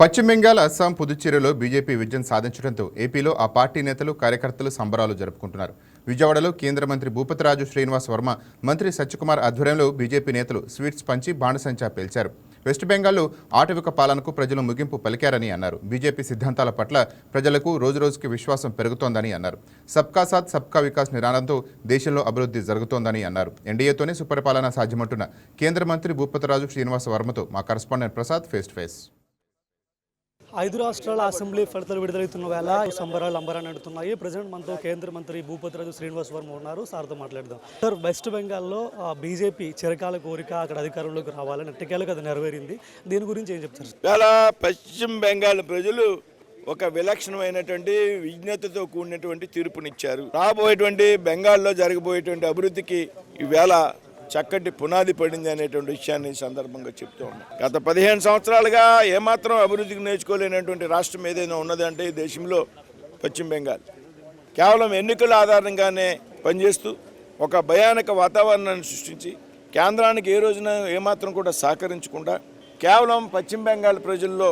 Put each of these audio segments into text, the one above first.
పశ్చిమ బెంగాల్, అస్సాం, పుదుచ్చేరిలో బీజేపీ విజయం సాధించడంతో ఏపీలో ఆ పార్టీ నేతలు, కార్యకర్తలు సంబరాలు జరుపుకుంటున్నారు. విజయవాడలో కేంద్ర మంత్రి భూపతిరాజు శ్రీనివాస్ వర్మ, మంత్రి సత్యకుమార్ ఆధ్వర్యంలో బీజేపీ నేతలు స్వీట్స్ పంచి బాణసంచా పేల్చారు. వెస్ట్ బెంగాల్లో ఆటవిక పాలనకు ప్రజలు ముగింపు పలికారని అన్నారు. బీజేపీ సిద్ధాంతాల పట్ల ప్రజలకు రోజురోజుకి విశ్వాసం పెరుగుతోందని అన్నారు. సబ్కా సాత్ సబ్కా వికాస్ నినాదంతో దేశంలో అభివృద్ధి జరుగుతోందని అన్నారు. ఎన్డీఏతోనే సుపరిపాలన సాధ్యమంటున్న కేంద్ర మంత్రి భూపతిరాజు శ్రీనివాస్ వర్మతో మా correspondent Prasad face to face. 5 రాష్ట్రాల అసెంబ్లీ ఫలితాలు విడుదలవుతున్న వేళ సంబరాలు అంబరాన్ని నడుతున్నాయి. ప్రజెంట్ మనతో కేంద్ర మంత్రి భూపతిరాజు శ్రీనివాస్ వర్మ ఉన్నారు. సార్తో మాట్లాడదాం. సార్, వెస్ట్ బెంగాల్లో బీజేపీ చిరకాల కోరిక అక్కడ అధికారంలోకి రావాలని ఎట్టకేలకు అది నెరవేరింది. దీని గురించి ఏం చెప్తారు? ఇలా పశ్చిమ బెంగాల్ ప్రజలు ఒక విలక్షణమైనటువంటి విజ్ఞతతో కూడినటువంటి తీర్పునిచ్చారు. రాబోయేటువంటి బెంగాల్లో జరగబోయేటువంటి అభివృద్ధికి ఈవేళ చక్కటి పునాది పడింది అనేటువంటి విషయాన్ని సందర్భంగా చెప్తూ ఉన్నాం. గత 15 సంవత్సరాలుగా ఏమాత్రం అభివృద్ధికి నేర్చుకోలేనటువంటి రాష్ట్రం ఏదైనా ఉన్నదంటే ఈ దేశంలో పశ్చిమ బెంగాల్. కేవలం ఎన్నికల ఆధారంగానే పనిచేస్తూ ఒక భయానక వాతావరణాన్ని సృష్టించి కేంద్రానికి ఏ రోజున ఏమాత్రం కూడా సహకరించకుండా కేవలం పశ్చిమ బెంగాల్ ప్రజల్లో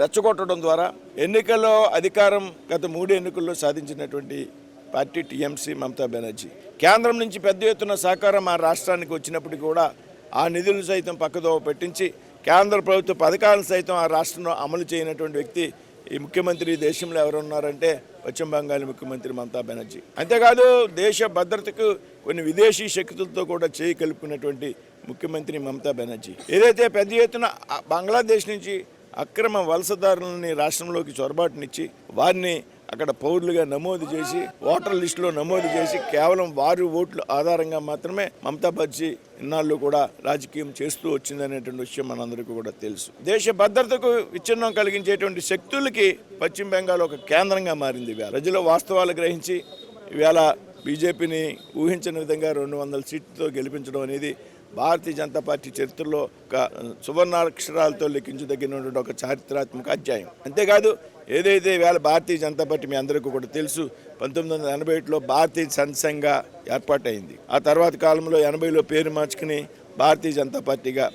రెచ్చగొట్టడం ద్వారా ఎన్నికల్లో అధికారం గత 3 ఎన్నికల్లో సాధించినటువంటి పార్టీ టీఎంసీ మమతా బెనర్జీ. కేంద్రం నుంచి పెద్ద ఎత్తున సహకారం ఆ రాష్ట్రానికి వచ్చినప్పటికీ కూడా ఆ నిధులను సైతం పక్కదోవ పెట్టించి కేంద్ర ప్రభుత్వ పథకాలను సైతం ఆ రాష్ట్రంలో అమలు చేయనటువంటి వ్యక్తి ఈ ముఖ్యమంత్రి దేశంలో ఎవరున్నారంటే పశ్చిమ బెంగాల్ ముఖ్యమంత్రి మమతా బెనర్జీ. అంతేకాదు దేశ భద్రతకు కొన్ని విదేశీ శక్తులతో కూడా చేయి కలుపుకున్నటువంటి ముఖ్యమంత్రి మమతా బెనర్జీ. ఏదైతే పెద్ద ఎత్తున బంగ్లాదేశ్ నుంచి అక్రమ వలసదారులని రాష్ట్రంలోకి చొరబాటునిచ్చి వారిని అక్కడ పౌరులుగా నమోదు చేసి ఓటర్ లిస్టులో నమోదు చేసి కేవలం వారి ఓట్ల ఆధారంగా మాత్రమే మమతా బెనర్జీ ఇన్నాళ్ళు కూడా రాజకీయం చేస్తూ వచ్చిందనేటువంటి విషయం మనందరికీ కూడా తెలుసు. దేశ భద్రతకు విచ్ఛిన్నం కలిగించేటువంటి శక్తులకి పశ్చిమ బెంగాల్ ఒక కేంద్రంగా మారింది. ప్రజలు వాస్తవాలు గ్రహించి ఈవేళ బీజేపీని ఊహించిన విధంగా 200 సీట్లతో గెలిపించడం అనేది భారతీయ జనతా పార్టీ చరిత్రలో ఒక సువర్ణాక్షరాలతో లెక్కించదగినటువంటి ఒక చారిత్రాత్మక అధ్యాయం. అంతేకాదు ఏదైతే వేళ భారతీయ జనతా పార్టీ మీ అందరికీ కూడా తెలుసు 1981లో భారతీయ జనసంఘగా ఏర్పాటైంది. ఆ తర్వాత కాలంలో 80లో పేరు మార్చుకుని భారతీయ జనతా పార్టీగా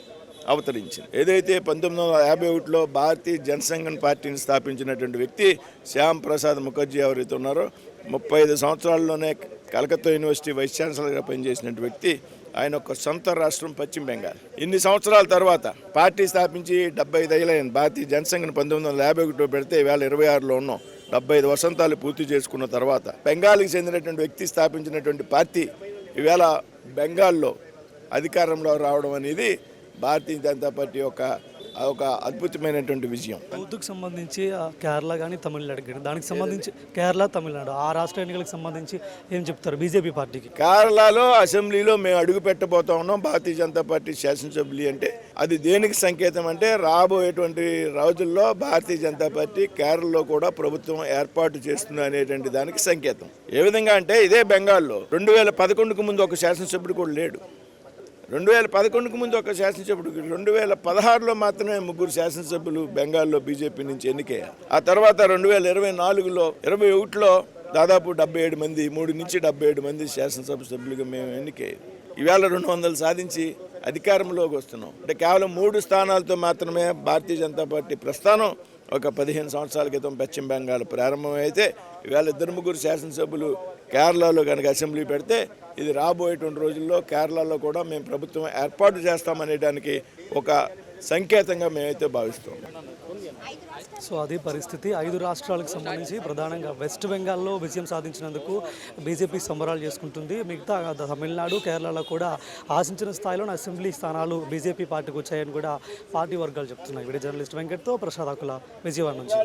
అవతరించింది. ఏదైతే 1951లో భారతీయ జనసంఘ్ పార్టీని స్థాపించినటువంటి వ్యక్తి శ్యామ్ ప్రసాద్ ముఖర్జీ ఎవరైతే ఉన్నారో 35 సంవత్సరాల్లోనే కలకత్తా యూనివర్సిటీ వైస్ ఛాన్సలర్గా పనిచేసినటువంటి వ్యక్తి. ఆయన ఒక సొంత రాష్ట్రం పశ్చిమ బెంగాల్. ఇన్ని సంవత్సరాల తర్వాత పార్టీ స్థాపించి 75 ఏళ్ళైంది. భారతీయ జనసంఘ్ని 1951లో పెడితే ఈవేళ 26లో ఉన్నాం. 75 వసంతాలు పూర్తి చేసుకున్న తర్వాత బెంగాల్కి చెందినటువంటి వ్యక్తి స్థాపించినటువంటి పార్టీ ఈవేళ బెంగాల్లో అధికారంలో రావడం అనేది భారతీయ జనతా పార్టీ ఒక అద్భుతమైనటువంటి విజయం. సౌత్కు సంబంధించి కేరళ కానీ తమిళనాడు కానీ దానికి సంబంధించి కేరళ తమిళనాడు ఆ రాష్ట్ర ఎన్నికలకు సంబంధించి ఏం చెప్తారు బీజేపీ పార్టీకి? కేరళలో అసెంబ్లీలో మేము అడుగు పెట్టబోతా ఉన్నాం. భారతీయ జనతా పార్టీ శాసనసభ్యులు అంటే అది దేనికి సంకేతం అంటే రాబోయేటువంటి రోజుల్లో భారతీయ జనతా పార్టీ కేరళలో కూడా ప్రభుత్వం ఏర్పాటు చేస్తుంది అనేటువంటి దానికి సంకేతం. ఏ విధంగా అంటే ఇదే బెంగాల్లో 2011కు ముందు ఒక శాసనసభ్యుడు కూడా లేడు. 2011కు ముందు ఒక శాసనసభ్యుడు, 2016లో మాత్రమే 3 శాసనసభ్యులు బెంగాల్లో బీజేపీ నుంచి ఎన్నికయ్యారు. ఆ తర్వాత 2024లో 21లో దాదాపు 77 మంది 3 నుంచి 77 మంది శాసనసభ సభ్యులుగా మేము ఎన్నికయ్యాం. ఈవేళ 200 సాధించి అధికారంలోకి వస్తున్నాం. అంటే కేవలం 3 స్థానాలతో మాత్రమే భారతీయ జనతా పార్టీ ప్రస్థానం ఒక 15 సంవత్సరాల క్రితం పశ్చిమ బెంగాల్ ప్రారంభమైతే ఈవేళ 2-3 శాసనసభ్యులు కేరళలో కనుక అసెంబ్లీ పెడితే ఇది రాబోయేటువంటి రోజుల్లో కేరళలో కూడా మేము ప్రభుత్వం ఏర్పాటు చేస్తామనేదానికి ఒక సంకేతంగా మేమైతే భావిస్తాం. సో అది పరిస్థితి. 5 రాష్ట్రాలకు సంబంధించి ప్రధానంగా వెస్ట్ బెంగాల్లో విజయం సాధించినందుకు బీజేపీ సంబరాలు చేసుకుంటుంది. మిగతా తమిళనాడు, కేరళలో కూడా ఆశించిన స్థాయిలో అసెంబ్లీ స్థానాలు బీజేపీ పార్టీకి వచ్చాయని కూడా పార్టీ వర్గాలు చెప్తున్నాయి. వీడియో జర్నలిస్ట్ వెంకట్తో ప్రసాద్ ఆకుల, విజయవాడ నుంచి.